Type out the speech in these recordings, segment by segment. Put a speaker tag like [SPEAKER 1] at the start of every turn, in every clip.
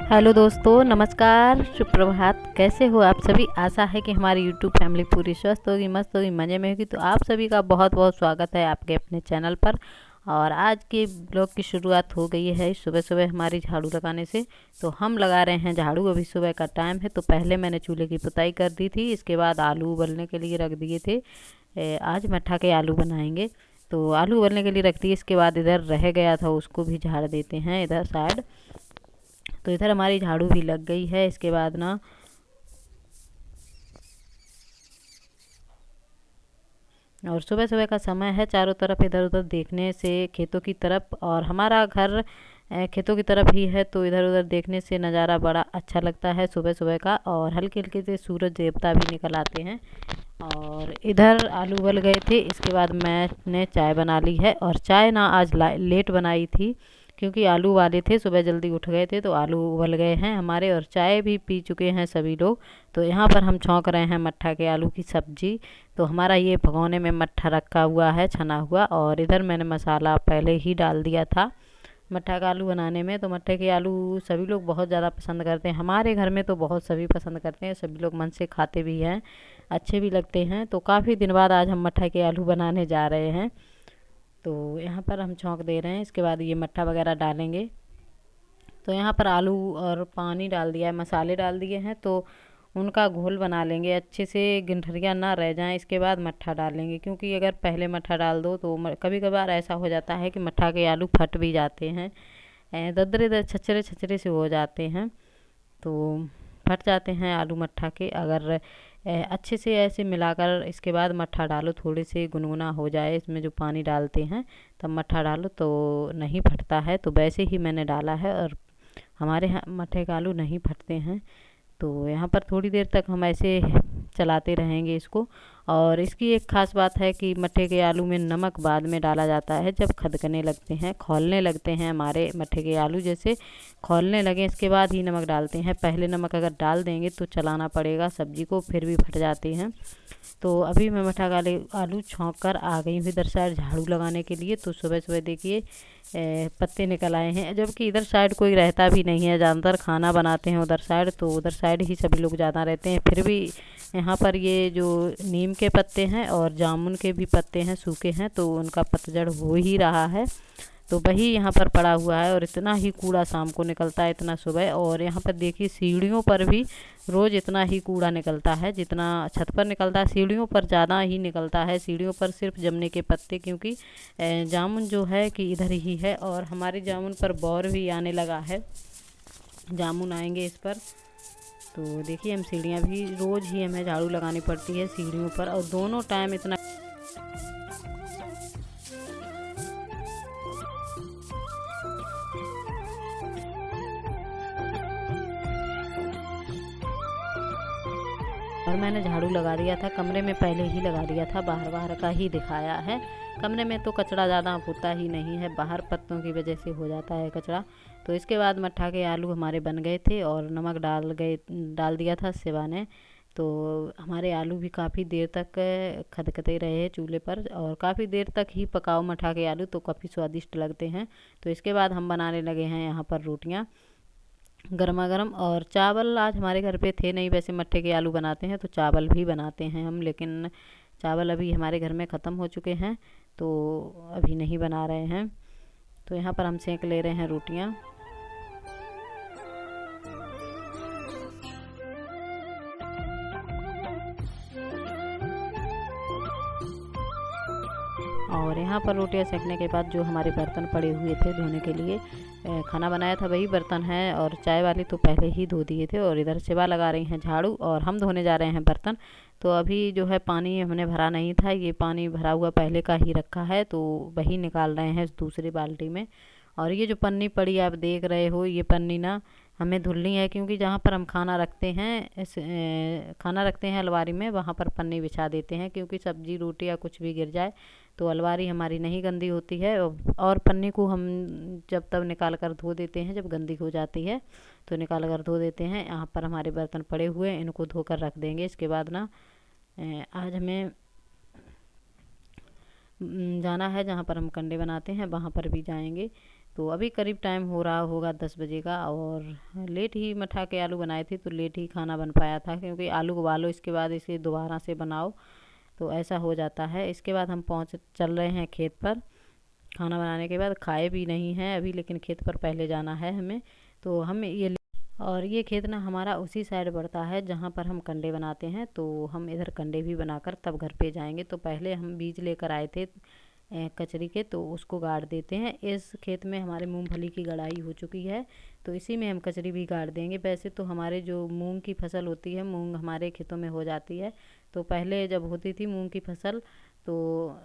[SPEAKER 1] Hello दोस्तों, नमस्कार, सुप्रभात। कैसे हो आप सभी? आशा है कि हमारी यूट्यूब फैमिली पूरी स्वस्थ होगी, मस्त होगी, मज़े में होगी। तो आप सभी का बहुत बहुत स्वागत है आपके अपने चैनल पर। और आज के ब्लॉग की शुरुआत हो गई है सुबह सुबह हमारी झाड़ू लगाने से। तो हम लगा रहे हैं झाड़ू। अभी सुबह का टाइम है। तो पहले मैंने चूल्हे की पुताई कर दी थी, इसके बाद आलू उबलने के लिए रख दिए थे। आज मट्ठा के आलू बनाएंगे। तो आलू उबलने के लिए रख दिए, इसके बाद इधर रह गया था उसको भी झाड़ देते हैं इधर साइड। तो इधर हमारी झाड़ू भी लग गई है। इसके बाद ना और सुबह सुबह का समय है, चारों तरफ इधर उधर देखने से खेतों की तरफ, और हमारा घर खेतों की तरफ ही है। तो इधर उधर देखने से नज़ारा बड़ा अच्छा लगता है सुबह सुबह का। और हल्के हल्के से सूरज देवता भी निकल आते हैं। और इधर आलू उबल गए थे, इसके बाद मैंने चाय बना ली है। और चाय ना आज लेट बनाई थी, क्योंकि आलू वाले थे, सुबह जल्दी उठ गए थे। तो आलू उबल गए हैं हमारे, और चाय भी पी चुके हैं सभी लोग। तो यहाँ पर हम छौंक रहे हैं मट्ठा के आलू की सब्जी। तो हमारा ये भगोने में मट्ठा रखा हुआ है छना हुआ, और इधर मैंने मसाला पहले ही डाल दिया था मट्ठा का आलू बनाने में। तो मट्ठे के आलू सभी लोग बहुत ज़्यादा पसंद करते हैं, हमारे घर में तो बहुत सभी पसंद करते हैं, सभी लोग मन से खाते भी हैं, अच्छे भी लगते हैं। तो काफ़ी दिन बाद आज हम मट्ठा के आलू बनाने जा रहे हैं। तो यहाँ पर हम छौंक दे रहे हैं, इसके बाद ये मट्ठा वगैरह डालेंगे। तो यहाँ पर आलू और पानी डाल दिया है, मसाले डाल दिए हैं। तो उनका घोल बना लेंगे अच्छे से, गिनठरियाँ ना रह जाएं। इसके बाद मट्ठा डालेंगे, क्योंकि अगर पहले मट्ठा डाल दो तो कभी कभार ऐसा हो जाता है कि मट्ठा के आलू फट भी जाते हैं, ददरे छचरे छचरे से हो जाते हैं। तो फट जाते हैं आलू मट्ठा के। अगर अच्छे से ऐसे मिलाकर इसके बाद मट्ठा डालो, थोड़े से गुनगुना हो जाए, इसमें जो पानी डालते हैं तब मट्ठा डालो तो नहीं फटता है। तो वैसे ही मैंने डाला है, और हमारे यहाँ मट्ठे के आलू नहीं फटते हैं। तो यहाँ पर थोड़ी देर तक हम ऐसे चलाते रहेंगे इसको। और इसकी एक ख़ास बात है कि मट्ठे के आलू में नमक बाद में डाला जाता है, जब खदकने लगते हैं, खौलने लगते हैं हमारे मट्ठे के आलू जैसे खौलने लगे, इसके बाद ही नमक डालते हैं। पहले नमक अगर डाल देंगे तो चलाना पड़ेगा सब्जी को, फिर भी फट जाते हैं। तो अभी मैं मट्ठा का आलू छौंक कर आ गई हूँ इधर साइड झाड़ू लगाने के लिए। तो सुबह सुबह देखिए पत्ते निकल आए हैं, जबकि इधर साइड कोई रहता भी नहीं है, ज़्यादातर खाना बनाते हैं उधर साइड। तो उधर साइड ही सभी लोग ज़्यादा रहते हैं। फिर भी यहाँ पर ये जो नीम के पत्ते हैं और जामुन के भी पत्ते हैं, सूखे हैं, तो उनका पतझड़ हो ही रहा है। तो वही यहाँ पर पड़ा हुआ है, और इतना ही कूड़ा शाम को निकलता है, इतना सुबह। और यहाँ पर देखिए सीढ़ियों पर भी रोज़ इतना ही कूड़ा निकलता है, जितना छत पर निकलता है सीढ़ियों पर ज़्यादा ही निकलता है। सीढ़ियों पर सिर्फ जमने के पत्ते, क्योंकि जामुन जो है कि इधर ही है, और हमारे जामुन पर बौर भी आने लगा है, जामुन आएंगे इस पर। तो देखिए हम सीढ़ियाँ भी रोज़ ही हमें झाड़ू लगानी पड़ती है सीढ़ियों पर, और दोनों टाइम इतना। और मैंने झाड़ू लगा दिया था, कमरे में पहले ही लगा दिया था, बाहर बाहर का ही दिखाया है। कमरे में तो कचरा ज़्यादा होता ही नहीं है, बाहर पत्तों की वजह से हो जाता है कचरा। तो इसके बाद मट्ठा के आलू हमारे बन गए थे, और नमक डाल दिया था सिवा ने। तो हमारे आलू भी काफ़ी देर तक खदकते रहे चूल्हे पर, और काफ़ी देर तक ही पकाओ मट्ठा के आलू, तो काफ़ी स्वादिष्ट लगते हैं। तो इसके बाद हम बनाने लगे हैं यहाँ पर रोटियाँ गरमा गरम। और चावल आज हमारे घर पे थे नहीं, वैसे मट्ठे के आलू बनाते हैं तो चावल भी बनाते हैं हम, लेकिन चावल अभी हमारे घर में ख़त्म हो चुके हैं, तो अभी नहीं बना रहे हैं। तो यहाँ पर हम सेंक ले रहे हैं रोटियाँ। और यहाँ पर रोटियाँ सेकने के बाद जो हमारे बर्तन पड़े हुए थे धोने के लिए, खाना बनाया था वही बर्तन है, और चाय वाली तो पहले ही धो दिए थे। और इधर शिवा लगा रही हैं झाड़ू, और हम धोने जा रहे हैं बर्तन। तो अभी जो है पानी हमने भरा नहीं था, ये पानी भरा हुआ पहले का ही रखा है, तो वही निकाल रहे हैं दूसरी बाल्टी में। और ये जो पन्नी पड़ी आप देख रहे हो, ये पन्नी ना हमें धुलनी है, क्योंकि जहाँ पर हम खाना रखते हैं खाना रखते हैं अलमारी में, वहाँ पर पन्नी बिछा देते हैं, क्योंकि सब्जी रोटी या कुछ भी गिर जाए तो अलमारी हमारी नहीं गंदी होती है। और पन्नी को हम जब तब निकाल कर धो देते हैं, जब गंदी हो जाती है तो निकाल कर धो देते हैं। यहाँ पर हमारे बर्तन पड़े हुए हैं, इनको धोकर रख देंगे। इसके बाद ना आज हमें जाना है जहाँ पर हम कंडे बनाते हैं, वहाँ पर भी जाएंगे। तो अभी करीब टाइम हो रहा होगा 10 बजे का, और लेट ही मठा के आलू बनाए थे तो लेट ही खाना बन पाया था, क्योंकि आलू उबालो इसके बाद इसे दोबारा से बनाओ तो ऐसा हो जाता है। इसके बाद हम चल रहे हैं खेत पर। खाना बनाने के बाद खाए भी नहीं हैं अभी, लेकिन खेत पर पहले जाना है हमें। तो हम ये और ये खेत ना हमारा उसी साइड पड़ता है जहाँ पर हम कंडे बनाते हैं, तो हम इधर कंडे भी बनाकर तब घर पे जाएंगे। तो पहले हम बीज लेकर आए थे कचरी के, तो उसको गाड़ देते हैं। इस खेत में हमारे मूंगफली की गड़ाई हो चुकी है, तो इसी में हम कचरी भी गाड़ देंगे। वैसे तो हमारे जो मूंग की फसल होती है, मूंग हमारे खेतों में हो जाती है, तो पहले जब होती थी मूंग की फसल तो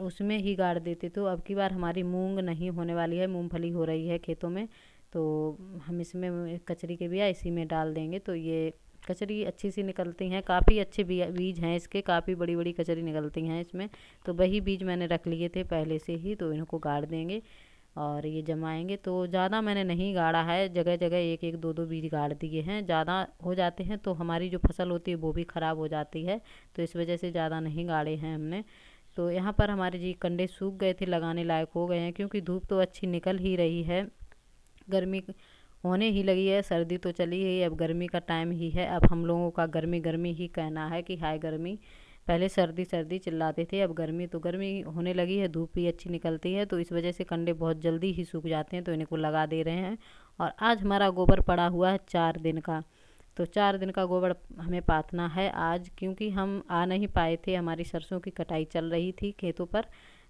[SPEAKER 1] उसमें ही गाड़ देते। तो अब की बार हमारी मूंग नहीं होने वाली है, मूंगफली हो रही है खेतों में, तो हम इसमें कचरी के बिया इसी में डाल देंगे। तो ये कचरी अच्छी सी निकलती हैं, काफ़ी अच्छे बीज हैं इसके, काफ़ी बड़ी बड़ी कचरी निकलती हैं इसमें। तो वही बीज मैंने रख लिए थे पहले से ही, तो इनको गाड़ देंगे और ये जमाएंगे। तो ज़्यादा मैंने नहीं गाड़ा है, जगह जगह एक एक दो दो बीज गाड़ दिए हैं। ज़्यादा हो जाते हैं तो हमारी जो फसल होती है वो भी ख़राब हो जाती है, तो इस वजह से ज़्यादा नहीं गाड़े हैं हमने। तो यहाँ पर हमारे जी कंडे सूख गए थे, लगाने लायक हो गए हैं, क्योंकि धूप तो अच्छी निकल ही रही है। गर्मी होने ही लगी है, सर्दी तो चली गई, अब गर्मी का टाइम ही है। अब हम लोगों का गर्मी गर्मी ही कहना है कि हाय गर्मी। पहले सर्दी सर्दी चिल्लाते थे, अब गर्मी तो गर्मी होने लगी है, धूप भी अच्छी निकलती है, तो इस वजह से कंडे बहुत जल्दी ही सूख जाते हैं, तो इनको लगा दे रहे हैं। और आज हमारा गोबर पड़ा हुआ है 4 दिन का, तो 4 दिन का गोबर हमें पाथना है आज, क्योंकि हम आ नहीं पाए थे, हमारी सरसों की कटाई चल रही थी खेतों पर।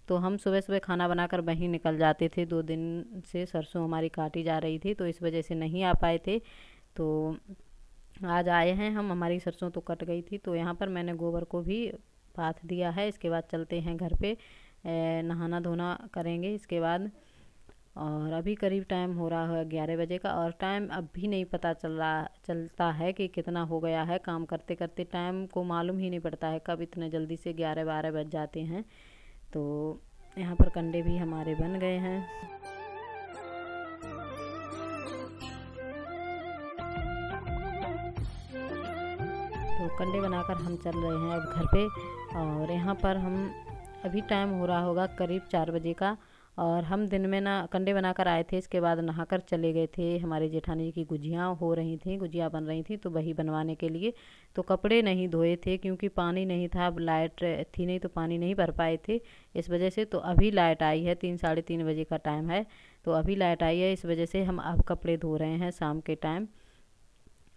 [SPEAKER 1] तो हम सुबह सुबह खाना बनाकर वहीं निकल जाते थे, 2 दिन से सरसों हमारी काटी जा रही थी, तो इस वजह से नहीं आ पाए थे। तो आज आए हैं हम, हमारी सरसों तो कट गई थी। तो यहाँ पर मैंने गोबर को भी पाथ दिया है। इसके बाद चलते हैं घर पे, नहाना धोना करेंगे इसके बाद। और अभी करीब टाइम हो रहा है 11 बजे का, और टाइम अब भी नहीं पता चलता है कि कितना हो गया है। काम करते करते टाइम को मालूम ही नहीं पड़ता है कब इतने जल्दी से 11-12 बज जाते हैं। तो यहाँ पर कंडे भी हमारे बन गए हैं। तो कंडे बनाकर हम चल रहे हैं अब घर पे। और यहाँ पर हम अभी टाइम हो रहा होगा करीब 4 बजे का, और हम दिन में ना कंडे बनाकर आए थे, इसके बाद नहाकर चले गए थे। हमारे जेठानी जी की गुजियाँ हो रही थी, गुजिया बन रही थी, तो वही बनवाने के लिए। तो कपड़े नहीं धोए थे क्योंकि पानी नहीं था, अब लाइट थी नहीं तो पानी नहीं भर पाए थे इस वजह से। तो अभी लाइट आई है, 3-3:30 बजे का टाइम है, तो अभी लाइट आई है, इस वजह से हम अब कपड़े धो रहे हैं शाम के टाइम।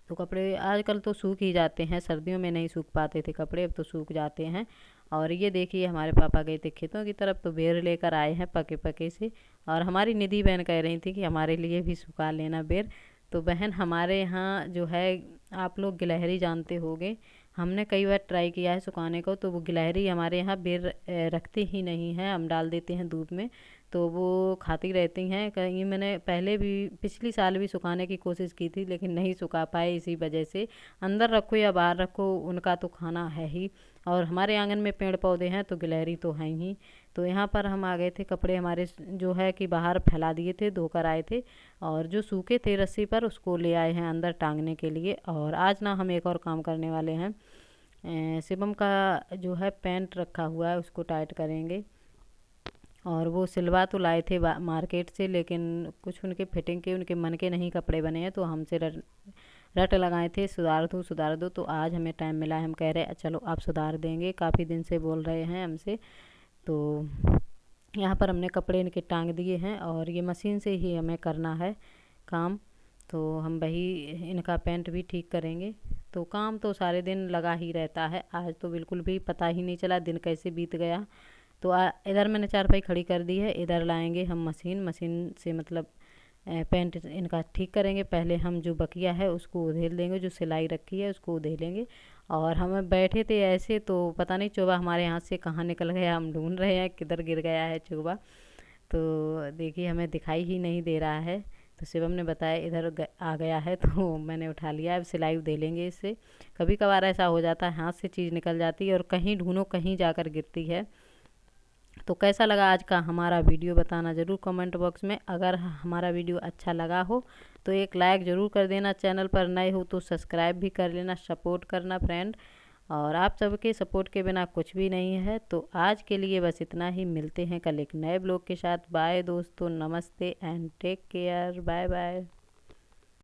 [SPEAKER 1] तो कपड़े आजकल तो सूख ही जाते हैं, सर्दियों में नहीं सूख पाते थे कपड़े, अब तो सूख जाते हैं। और ये देखिए हमारे पापा गए थे खेतों की तरफ, तो बेर लेकर आए हैं पके पके से। और हमारी निधि बहन कह रही थी कि हमारे लिए भी सुखा लेना बेर। तो बहन हमारे यहाँ जो है, आप लोग गिलहरी जानते होंगे, हमने कई बार ट्राई किया है सुखाने को, तो वो गिलहरी हमारे यहाँ बेर रखती ही नहीं है, हम डाल देते हैं धूप में तो वो खाती रहती हैं। कहीं मैंने पहले भी पिछली साल भी सुखाने की कोशिश की थी, लेकिन नहीं सुखा पाए इसी वजह से। अंदर रखो या बाहर रखो, उनका तो खाना है ही। और हमारे आंगन में पेड़ पौधे हैं तो गिलहरी तो हैं ही। तो यहाँ पर हम आ गए थे, कपड़े हमारे जो है कि बाहर फैला दिए थे, धोकर आए थे, और जो सूखे थे रस्सी पर उसको ले आए हैं अंदर टांगने के लिए। और आज ना हम एक और काम करने वाले हैं, शिवम का जो है पैंट रखा हुआ है उसको टाइट करेंगे। और वो सिलवा तो लाए थे मार्केट से, लेकिन कुछ उनके फिटिंग के, उनके मन के नहीं कपड़े बने हैं, तो हमसे रट लगाए थे सुधार दो। तो आज हमें टाइम मिला है, हम कह रहे चलो आप सुधार देंगे, काफ़ी दिन से बोल रहे हैं हमसे। तो यहाँ पर हमने कपड़े इनके टांग दिए हैं, और ये मशीन से ही हमें करना है काम। तो हम वही इनका पैंट भी ठीक करेंगे। तो काम तो सारे दिन लगा ही रहता है, आज तो बिल्कुल भी पता ही नहीं चला दिन कैसे बीत गया। तो इधर मैंने चारपाई खड़ी कर दी है, इधर लाएंगे हम मशीन से मतलब पैंट इनका ठीक करेंगे। पहले हम जो बकिया है उसको उधेल देंगे, जो सिलाई रखी है उसको उधेलेंगे। और हम बैठे थे ऐसे, तो पता नहीं चोबा हमारे हाथ से कहाँ निकल गया, हम ढूंढ रहे हैं किधर गिर गया है चोबा। तो देखिए हमें दिखाई ही नहीं दे रहा है, तो शिवम ने बताया इधर आ गया है, तो मैंने उठा लिया। अब सिलाई उधेलेंगे इससे। कभी कभार ऐसा हो जाता है हाथ से चीज़ निकल जाती है और कहीं ढूंढो कहीं जाकर गिरती है। तो कैसा लगा आज का हमारा वीडियो बताना ज़रूर कमेंट बॉक्स में। अगर हमारा वीडियो अच्छा लगा हो तो एक लाइक ज़रूर कर देना, चैनल पर नए हो तो सब्सक्राइब भी कर लेना, सपोर्ट करना फ्रेंड। और आप सबके सपोर्ट के बिना कुछ भी नहीं है। तो आज के लिए बस इतना ही, मिलते हैं कल एक नए ब्लॉग के साथ। बाय दोस्तों, नमस्ते and take care, bye bye.